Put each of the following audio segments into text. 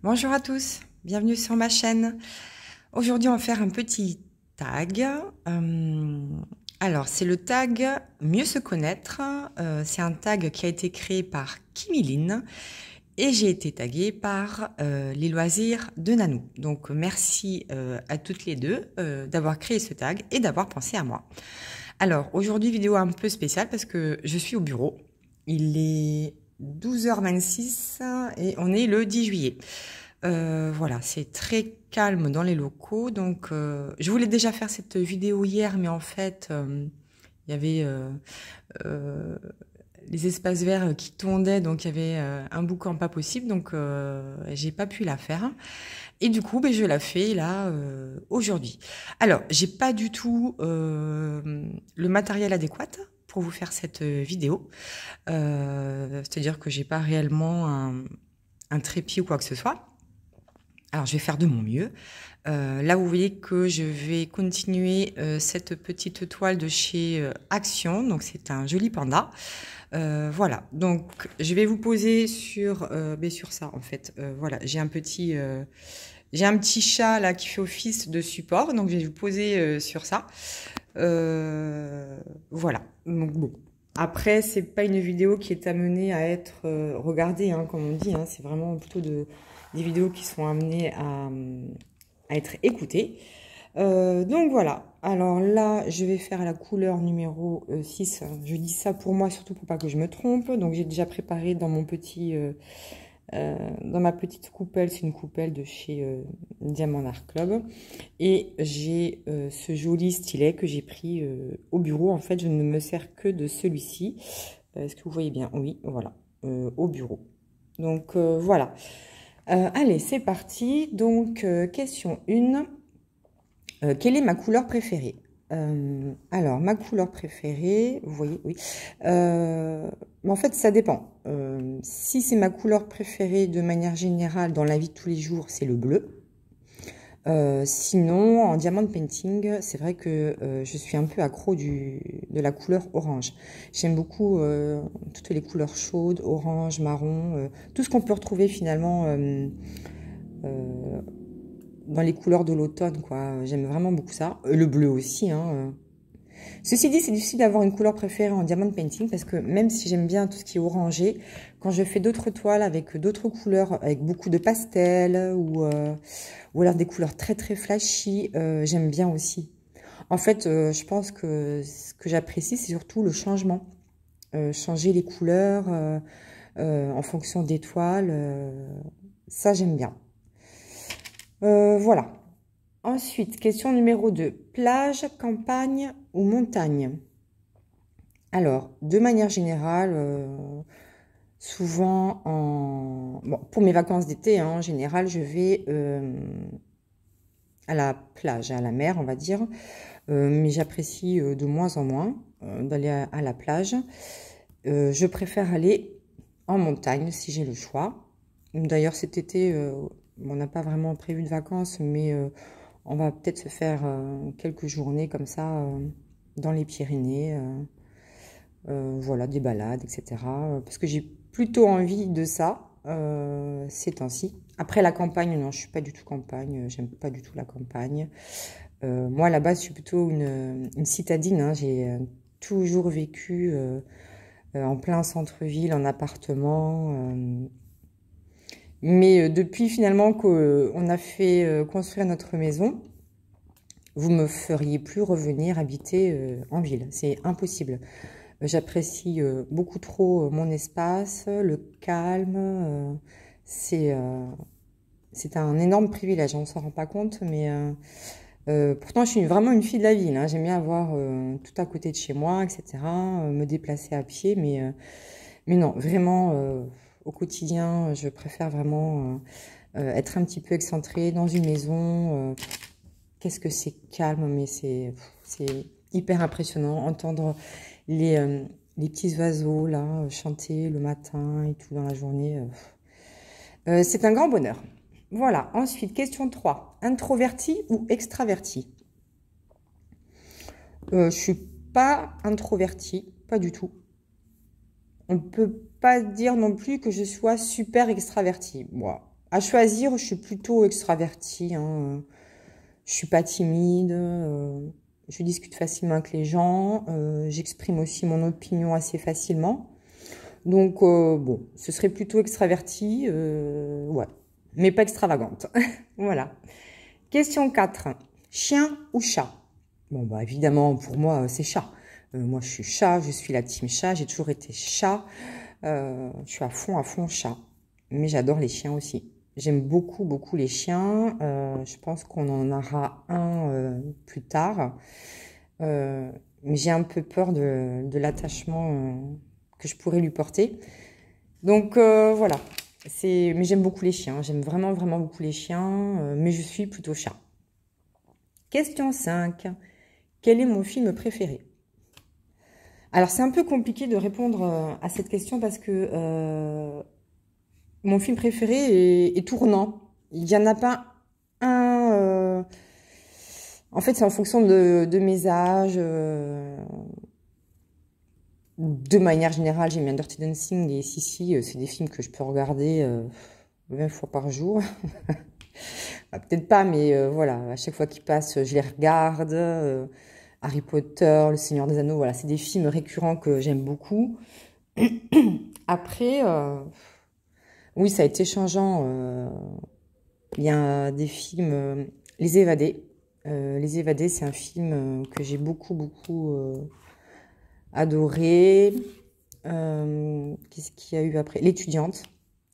Bonjour à tous, bienvenue sur ma chaîne. Aujourd'hui, on va faire un petit tag. Alors, c'est le tag Mieux se connaître. C'est un tag qui a été créé par Kimiline et j'ai été taguée par les loisirs de Nanou. Donc, merci à toutes les deux d'avoir créé ce tag et d'avoir pensé à moi. Alors, aujourd'hui, vidéo un peu spéciale parce que je suis au bureau. Il est 12h26 et on est le 10 juillet. Voilà, c'est très calme dans les locaux. Donc, je voulais déjà faire cette vidéo hier, mais en fait, il y avait les espaces verts qui tondaient, donc il y avait un boucan pas possible, donc j'ai pas pu la faire. Et du coup, je la fais là aujourd'hui. Alors, j'ai pas du tout le matériel adéquat pour vous faire cette vidéo. C'est-à-dire que j'ai pas réellement un trépied ou quoi que ce soit. Alors, je vais faire de mon mieux. Là, vous voyez que je vais continuer cette petite toile de chez Action. Donc, c'est un joli panda. Voilà. Donc, je vais vous poser sur ça, en fait. Voilà, j'ai un petit chat là qui fait office de support. Donc, je vais vous poser sur ça. Voilà. Donc, bon. Après, c'est pas une vidéo qui est amenée à être regardée, hein, comme on dit. Hein, c'est vraiment plutôt des vidéos qui sont amenées à être écoutées. Donc voilà. Alors là, je vais faire la couleur numéro 6. Je dis ça pour moi, surtout pour pas que je me trompe. Donc j'ai déjà préparé dans mon petit... dans ma petite coupelle, c'est une coupelle de chez Diamant Art Club. Et j'ai ce joli stylet que j'ai pris au bureau. En fait, je ne me sers que de celui-ci. Est-ce que vous voyez bien? Oui, voilà, au bureau. Donc, voilà. Allez, c'est parti. Donc, question 1. Quelle est ma couleur préférée? Alors, ma couleur préférée, vous voyez, oui. En fait, ça dépend. Si c'est ma couleur préférée de manière générale dans la vie de tous les jours, c'est le bleu. Sinon, en diamant painting, c'est vrai que je suis un peu accro de la couleur orange. J'aime beaucoup toutes les couleurs chaudes, orange, marron, tout ce qu'on peut retrouver finalement dans les couleurs de l'automne, quoi. J'aime vraiment beaucoup ça. Le bleu aussi, hein. Ceci dit, c'est difficile d'avoir une couleur préférée en diamond painting parce que même si j'aime bien tout ce qui est orangé, quand je fais d'autres toiles avec d'autres couleurs, avec beaucoup de pastels ou alors des couleurs très très flashy, j'aime bien aussi. En fait, je pense que ce que j'apprécie, c'est surtout le changement. Changer les couleurs en fonction des toiles, ça j'aime bien. Voilà. Ensuite, question numéro 2. Plage, campagne ou montagne? Alors, de manière générale, souvent, bon, pour mes vacances d'été, hein, en général, je vais à la plage, à la mer, on va dire. Mais j'apprécie de moins en moins d'aller à la plage. Je préfère aller en montagne si j'ai le choix. D'ailleurs, cet été, on n'a pas vraiment prévu de vacances, mais on va peut-être se faire quelques journées comme ça dans les Pyrénées. Voilà, des balades, etc. Parce que j'ai plutôt envie de ça ces temps-ci. Après, la campagne, non, je suis pas du tout campagne. J'aime pas du tout la campagne. Moi, à la base, je suis plutôt une citadine. Hein. J'ai toujours vécu en plein centre-ville, en appartement. Mais depuis finalement qu'on a fait construire notre maison, vous me feriez plus revenir habiter en ville. C'est impossible. J'apprécie beaucoup trop mon espace, le calme. C'est un énorme privilège. On ne s'en rend pas compte, mais pourtant je suis vraiment une fille de la ville. Hein. J'aime bien avoir tout à côté de chez moi, etc. Me déplacer à pied, mais non, vraiment au quotidien, je préfère vraiment être un petit peu excentrée dans une maison. Qu'est-ce que c'est calme, mais c'est hyper impressionnant. Entendre les petits oiseaux là chanter le matin et tout dans la journée. C'est un grand bonheur. Voilà. Ensuite, question 3. Introverti ou extraverti? Je suis pas introvertie, pas du tout. On peut pas dire non plus que je sois super extravertie. Moi, À choisir, je suis plutôt extravertie, hein. Je suis pas timide, je discute facilement avec les gens, j'exprime aussi mon opinion assez facilement. Donc, bon, ce serait plutôt extraverti, ouais, mais pas extravagante. Voilà. Question 4. Chien ou chat? Bon, bah évidemment, pour moi, c'est chat. Moi, je suis chat, je suis la team chat, j'ai toujours été chat. Je suis à fond chat. Mais j'adore les chiens aussi. J'aime beaucoup, beaucoup les chiens. Je pense qu'on en aura un plus tard. Mais j'ai un peu peur de l'attachement que je pourrais lui porter. Donc voilà. Mais j'aime beaucoup les chiens. J'aime vraiment, vraiment beaucoup les chiens. Mais je suis plutôt chat. Question 5. Quel est mon film préféré? Alors, c'est un peu compliqué de répondre à cette question parce que mon film préféré est tournant. Il n'y en a pas un... En fait, c'est en fonction de mes âges. De manière générale, j'aime bien Dirty Dancing et Sissi. C'est des films que je peux regarder 20 fois par jour. Bah, peut-être pas, mais voilà, à chaque fois qu'ils passent, je les regarde. Harry Potter, Le Seigneur des Anneaux, voilà, c'est des films récurrents que j'aime beaucoup. Après, oui, ça a été changeant. Il y a des films, Les Évadés. Les Évadés, c'est un film que j'ai beaucoup, beaucoup adoré. Qu'est-ce qu'il y a eu après? L'étudiante,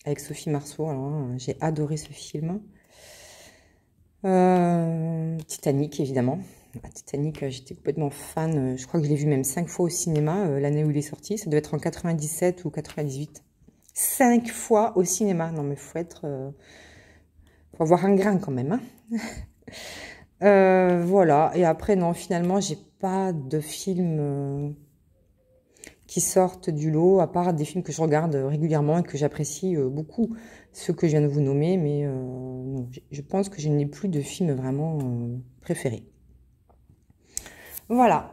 avec Sophie Marceau. Alors, j'ai adoré ce film. Titanic, évidemment. Titanic, j'étais complètement fan. Je crois que je l'ai vu même 5 fois au cinéma l'année où il est sorti. Ça devait être en 97 ou 98. 5 fois au cinéma. Non, mais faut avoir un grain quand même. Hein. Voilà. Et après, non, finalement, j'ai pas de films qui sortent du lot, à part des films que je regarde régulièrement et que j'apprécie beaucoup. Ceux que je viens de vous nommer, mais non, je pense que je n'ai plus de films vraiment préférés. Voilà.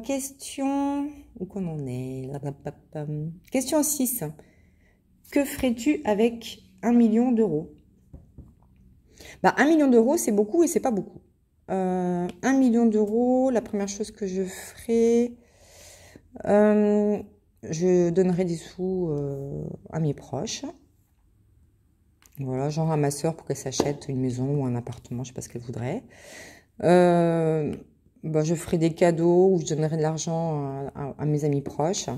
Question... Où qu'on en est? Question 6. Que ferais-tu avec 1 million d'euros? Bah, 1 million d'euros, c'est beaucoup et c'est pas beaucoup. 1 million d'euros, la première chose que je ferais... je donnerais des sous à mes proches. Voilà, genre à ma soeur pour qu'elle s'achète une maison ou un appartement, je sais pas ce qu'elle voudrait. Bah, je ferai des cadeaux ou je donnerai de l'argent à mes amis proches.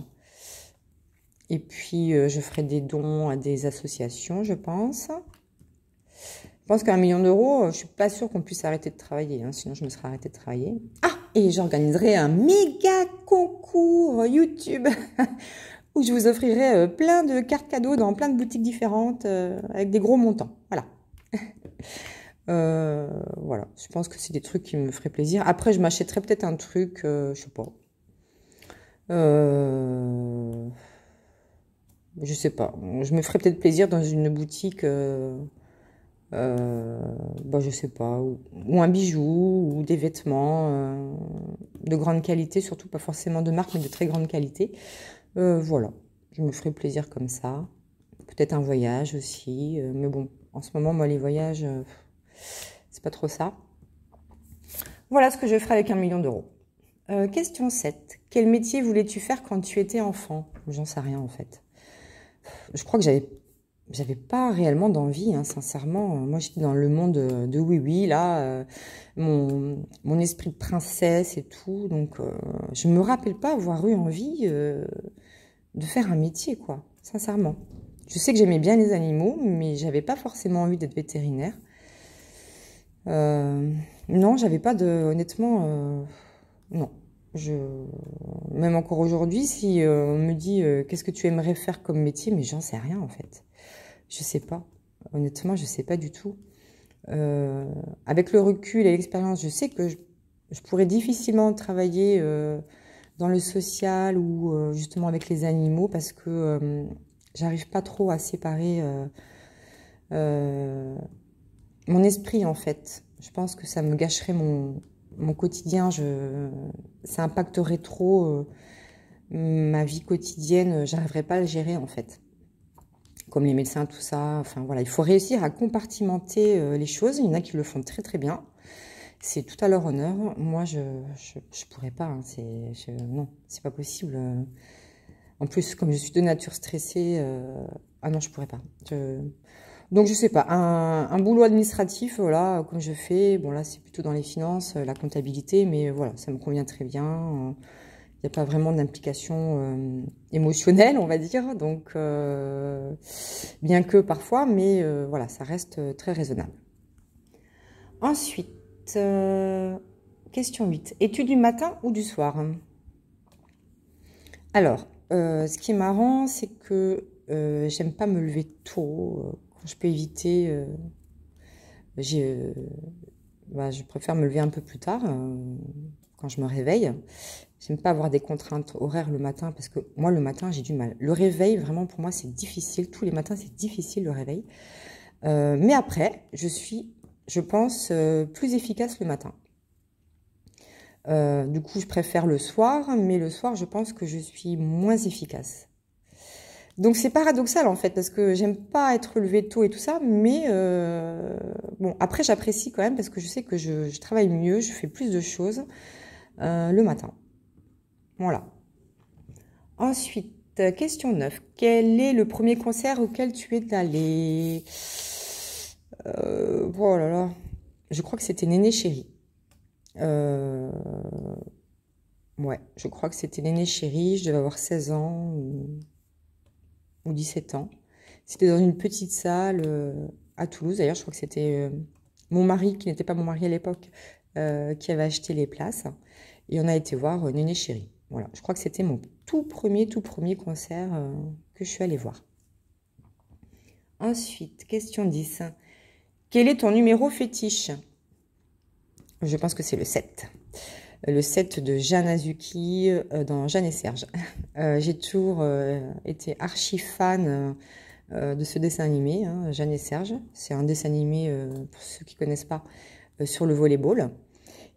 Et puis, je ferai des dons à des associations, je pense. Je pense qu'à 1 million d'euros, je suis pas sûre qu'on puisse arrêter de travailler. Hein, sinon, je me serais arrêtée de travailler. Ah, et j'organiserai un méga concours YouTube où je vous offrirai plein de cartes cadeaux dans plein de boutiques différentes avec des gros montants. Voilà. Voilà, je pense que c'est des trucs qui me feraient plaisir. Après, je m'achèterais peut-être un truc, je sais pas. Je sais pas. Je me ferais peut-être plaisir dans une boutique, bah, je sais pas, ou un bijou, ou des vêtements de grande qualité, surtout pas forcément de marque, mais de très grande qualité. Voilà, je me ferais plaisir comme ça. Peut-être un voyage aussi, mais bon, en ce moment, moi, les voyages... c'est pas trop ça. Voilà ce que je ferai avec 1 million d'euros. Question 7. Quel métier voulais-tu faire quand tu étais enfant? J'en sais rien en fait. Je crois que j'avais pas réellement d'envie, hein, sincèrement. Moi j'étais dans le monde de oui, là, mon esprit de princesse et tout. Donc je me rappelle pas avoir eu envie de faire un métier, quoi, sincèrement. Je sais que j'aimais bien les animaux, mais j'avais pas forcément envie d'être vétérinaire. Non, j'avais pas honnêtement, non. Même encore aujourd'hui, si on me dit qu'est-ce que tu aimerais faire comme métier, mais j'en sais rien en fait. Je sais pas. Honnêtement, je sais pas du tout. Avec le recul et l'expérience, je sais que je pourrais difficilement travailler dans le social ou justement avec les animaux parce que j'arrive pas trop à séparer mon esprit en fait. Je pense que ça me gâcherait mon quotidien, ça impacterait trop ma vie quotidienne, j'arriverais pas à le gérer en fait. comme les médecins, tout ça. Enfin voilà, il faut réussir à compartimenter les choses. Il y en a qui le font très très bien. C'est tout à leur honneur. Moi, je pourrais pas. Hein. Non, c'est pas possible. En plus, comme je suis de nature stressée, ah non, je pourrais pas. Donc, je sais pas. Un boulot administratif, voilà, comme je fais. Bon, là, c'est plutôt dans les finances, la comptabilité, mais voilà, ça me convient très bien. Il n'y a pas vraiment d'implication émotionnelle, on va dire. Donc, bien que parfois, mais voilà, ça reste très raisonnable. Ensuite, question 8. Es-tu du matin ou du soir? Alors, ce qui est marrant, c'est que j'aime pas me lever tôt. Quand je peux éviter, je préfère me lever un peu plus tard, quand je me réveille. J'aime pas avoir des contraintes horaires le matin, parce que moi, le matin, j'ai du mal. Le réveil, vraiment, pour moi, c'est difficile. Tous les matins, c'est difficile, le réveil. Mais après, je pense, plus efficace le matin. Du coup, je préfère le soir, mais le soir, je pense que je suis moins efficace. Donc, c'est paradoxal, en fait, parce que j'aime pas être levée tôt et tout ça, mais bon, après, j'apprécie quand même, parce que je sais que je travaille mieux, je fais plus de choses le matin. Voilà. Ensuite, question 9. Quel est le premier concert auquel tu es allé? Oh là là. Je crois que c'était Néné Chéri. Ouais, je crois que c'était Néné Chéri. Je devais avoir 16 ans ou 17 ans. C'était dans une petite salle à Toulouse. D'ailleurs, je crois que c'était mon mari, qui n'était pas mon mari à l'époque, qui avait acheté les places. Et on a été voir Néné Chéri. Voilà, je crois que c'était mon tout premier concert que je suis allée voir. Ensuite, question 10. Quel est ton numéro fétiche? Je pense que c'est le 7. Le 7 de Jeanne Azuki dans Jeanne et Serge. J'ai toujours été archi fan de ce dessin animé, hein, Jeanne et Serge. C'est un dessin animé, pour ceux qui ne connaissent pas, sur le volleyball.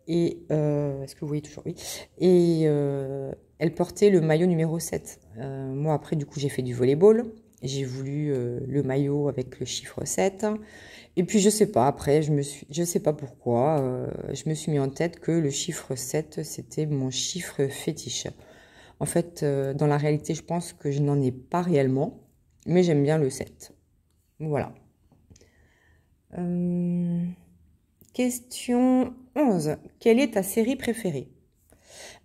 Et est-ce que vous voyez toujours? Oui. Et elle portait le maillot numéro 7. Moi, après, du coup, j'ai fait du volleyball. J'ai voulu le maillot avec le chiffre 7. Et puis, je sais pas, après, je sais pas pourquoi, je me suis mis en tête que le chiffre 7, c'était mon chiffre fétiche. En fait, dans la réalité, je pense que je n'en ai pas réellement, mais j'aime bien le 7. Voilà. Question 11. Quelle est ta série préférée?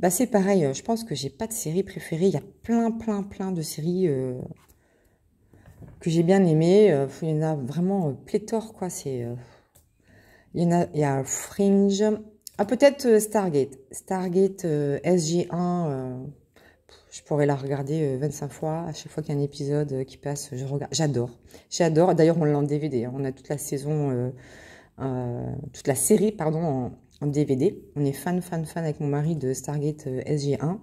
Bah, c'est pareil, je pense que j'ai pas de série préférée. Il y a plein de séries que j'ai bien aimées. Il y en a vraiment pléthore, quoi. Il y a Fringe. Ah, peut-être Stargate. Stargate SG1. Je pourrais la regarder 25 fois. À chaque fois qu'il y a un épisode qui passe, je regarde. J'adore. J'adore. D'ailleurs, on l'a en DVD. Hein. On a toute la saison, toute la série, pardon, en DVD. On est fan avec mon mari de Stargate SG1.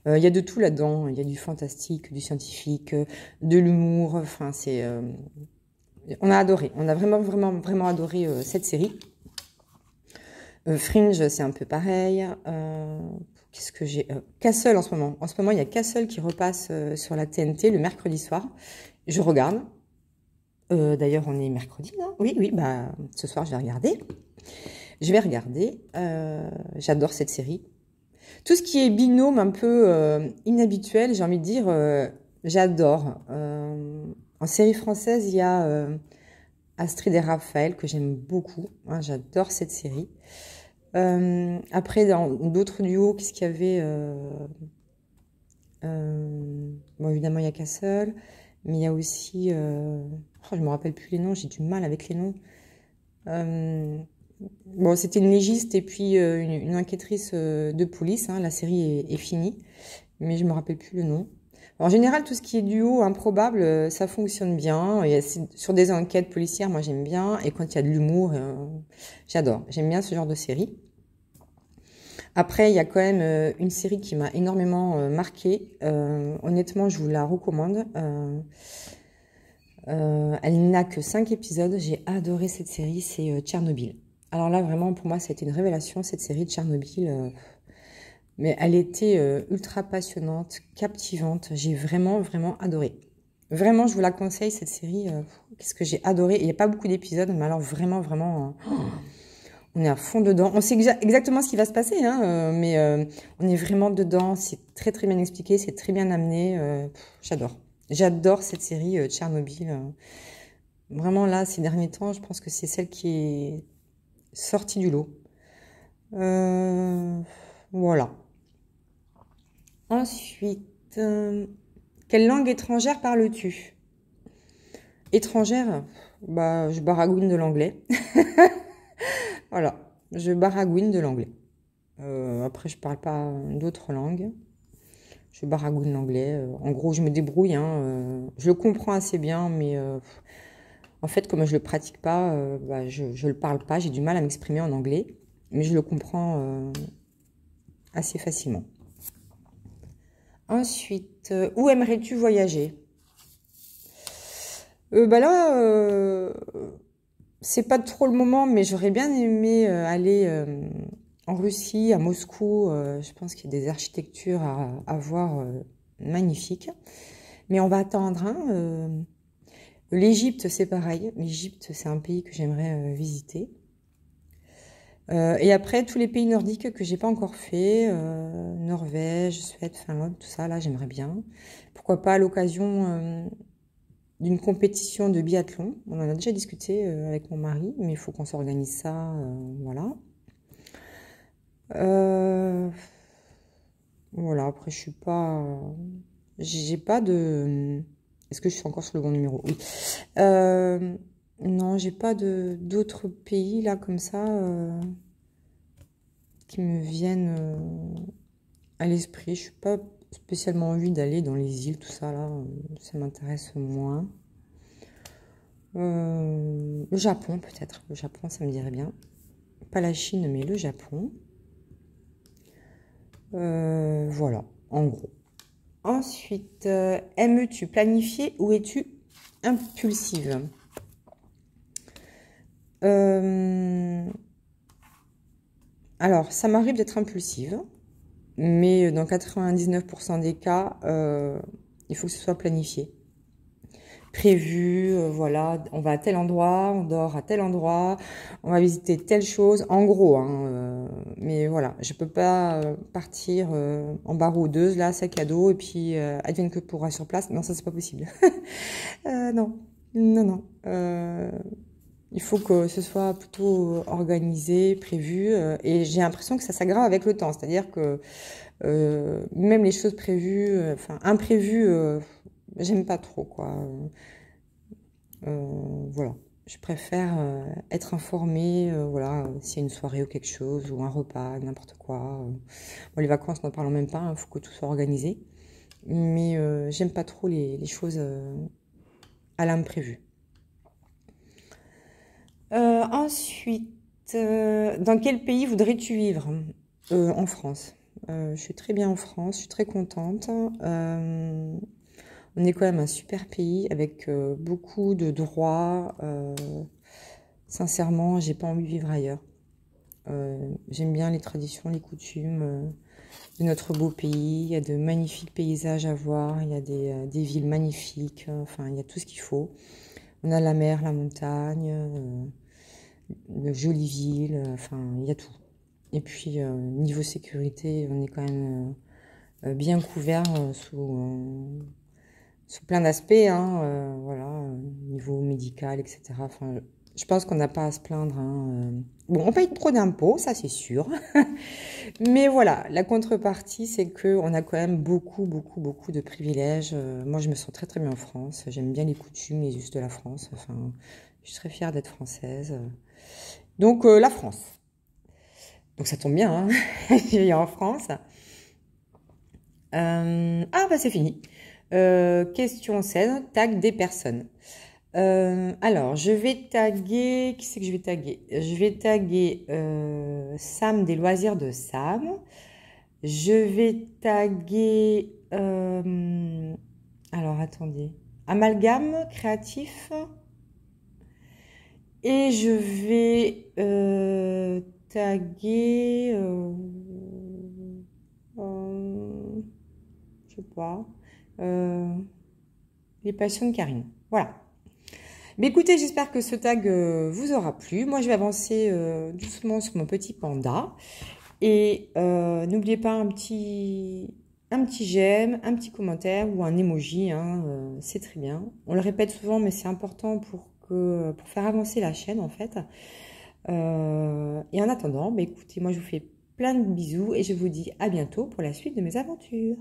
Il y a de tout là-dedans. Il y a du fantastique, du scientifique, de l'humour. Enfin, on a adoré. On a vraiment adoré cette série. Fringe, c'est un peu pareil. Qu'est-ce que j'ai Castle en ce moment. En ce moment, il y a Castle qui repasse sur la TNT le mercredi soir. Je regarde. D'ailleurs, on est mercredi, là. Oui, bah, ce soir, je vais regarder. J'adore cette série. Tout ce qui est binôme un peu inhabituel, j'ai envie de dire, j'adore. En série française, il y a Astrid et Raphaël, que j'aime beaucoup. Hein, j'adore cette série. Après, dans d'autres duos, qu'est-ce qu'il y avait bon, évidemment, il y a Castle, mais il y a aussi... je me rappelle plus les noms, j'ai du mal avec les noms. Bon, c'était une légiste et puis une enquêtrice de police. Hein, la série est finie, mais je me rappelle plus le nom. En général, tout ce qui est duo improbable, ça fonctionne bien. Sur des enquêtes policières, moi j'aime bien. Et quand il y a de l'humour, j'adore. J'aime bien ce genre de série. Après, il y a quand même une série qui m'a énormément marquée. Honnêtement, je vous la recommande. Elle n'a que 5 épisodes. J'ai adoré cette série, c'est Tchernobyl. Alors là, vraiment, pour moi, c'était une révélation, cette série de Tchernobyl. Mais elle était ultra passionnante, captivante. J'ai vraiment adoré. Vraiment, je vous la conseille, cette série. Qu'est-ce que j'ai adoré. Il n'y a pas beaucoup d'épisodes, mais alors vraiment, vraiment, on est à fond dedans. On sait exactement ce qui va se passer, hein, mais on est vraiment dedans. C'est très, très bien expliqué, c'est très bien amené. J'adore. J'adore cette série Tchernobyl. Vraiment, là, ces derniers temps, je pense que c'est celle qui est sortie du lot. Voilà. Ensuite, quelle langue étrangère parles-tu? Étrangère, bah, je baragouine de l'anglais. Voilà, je baragouine de l'anglais. Après, je parle pas d'autres langues. Je baragouine l'anglais. En gros, je me débrouille. Hein, je le comprends assez bien, mais en fait, comme je le pratique pas, bah, je le parle pas. J'ai du mal à m'exprimer en anglais, mais je le comprends assez facilement. Ensuite, où aimerais-tu voyager? Bah là, c'est pas trop le moment, mais j'aurais bien aimé aller en Russie, à Moscou. Je pense qu'il y a des architectures à voir magnifiques. Mais on va attendre. Hein, l'Égypte, c'est pareil. L'Égypte, c'est un pays que j'aimerais visiter. Et après, tous les pays nordiques que j'ai pas encore fait, Norvège, Suède, Finlande, tout ça, là, j'aimerais bien. Pourquoi pas à l'occasion d'une compétition de biathlon. On en a déjà discuté avec mon mari, mais il faut qu'on s'organise ça, voilà. Voilà, après, je suis pas... J'ai pas de... Est-ce que je suis encore sur le bon numéro? Oui. Non, j'ai pas d'autres pays, là, comme ça, qui me viennent à l'esprit. Je suis pas spécialement envie d'aller dans les îles, tout ça, là. Ça m'intéresse moins. Le Japon, peut-être. Le Japon, ça me dirait bien. Pas la Chine, mais le Japon. Voilà, en gros. Ensuite, aimes-tu planifier ou es-tu impulsive? Alors, ça m'arrive d'être impulsive, mais dans 99% des cas, il faut que ce soit planifié. Prévu, voilà, on va à tel endroit, on dort à tel endroit, on va visiter telle chose, en gros, hein, mais voilà, je peux pas partir en baroudeuse, là, sac à dos, et puis advienne que pourra sur place, non, ça c'est pas possible. Non, non, non, il faut que ce soit plutôt organisé, prévu, et j'ai l'impression que ça s'aggrave avec le temps, c'est-à-dire que même les choses prévues, enfin imprévues, j'aime pas trop, quoi. Voilà, je préfère être informée, voilà, s'il y a une soirée ou quelque chose, ou un repas, n'importe quoi. Bon, les vacances, n'en parlons même pas, il faut que tout soit organisé. Mais j'aime pas trop les choses à l'imprévu. Ensuite, dans quel pays voudrais-tu vivre? En France. Je suis très bien en France, je suis très contente. On est quand même un super pays avec beaucoup de droits. Sincèrement, j'ai pas envie de vivre ailleurs. J'aime bien les traditions, les coutumes de notre beau pays. Il y a de magnifiques paysages à voir. Il y a des villes magnifiques. Enfin, il y a tout ce qu'il faut. On a la mer, la montagne, de jolies villes. Enfin, il y a tout. Et puis, niveau sécurité, on est quand même bien couvert sous plein d'aspects, hein, voilà, niveau médical, etc. Enfin, je pense qu'on n'a pas à se plaindre. Hein. Bon, on paye trop d'impôts, ça c'est sûr. Mais voilà, la contrepartie, c'est qu'on a quand même beaucoup, beaucoup, beaucoup de privilèges. Moi, je me sens très, très bien en France. J'aime bien les coutumes, les us de la France. Enfin, je suis très fière d'être française. Donc, la France. Donc, ça tombe bien, hein. Je vis en France. Ah, bah, c'est fini. Question 16, tag des personnes. Alors, je vais taguer... Qui c'est que je vais taguer? Je vais taguer Sam des loisirs de Sam. Je vais taguer... alors, attendez. Amalgame créatif. Et je vais taguer... je sais pas... les passions de Karine. Voilà. Mais écoutez, j'espère que ce tag vous aura plu. Moi, je vais avancer doucement sur mon petit panda. Et n'oubliez pas un petit j'aime, un petit commentaire ou un emoji, hein, c'est très bien. On le répète souvent, mais c'est important pour faire avancer la chaîne, en fait. Et en attendant, bah, écoutez, moi, je vous fais plein de bisous et je vous dis à bientôt pour la suite de mes aventures.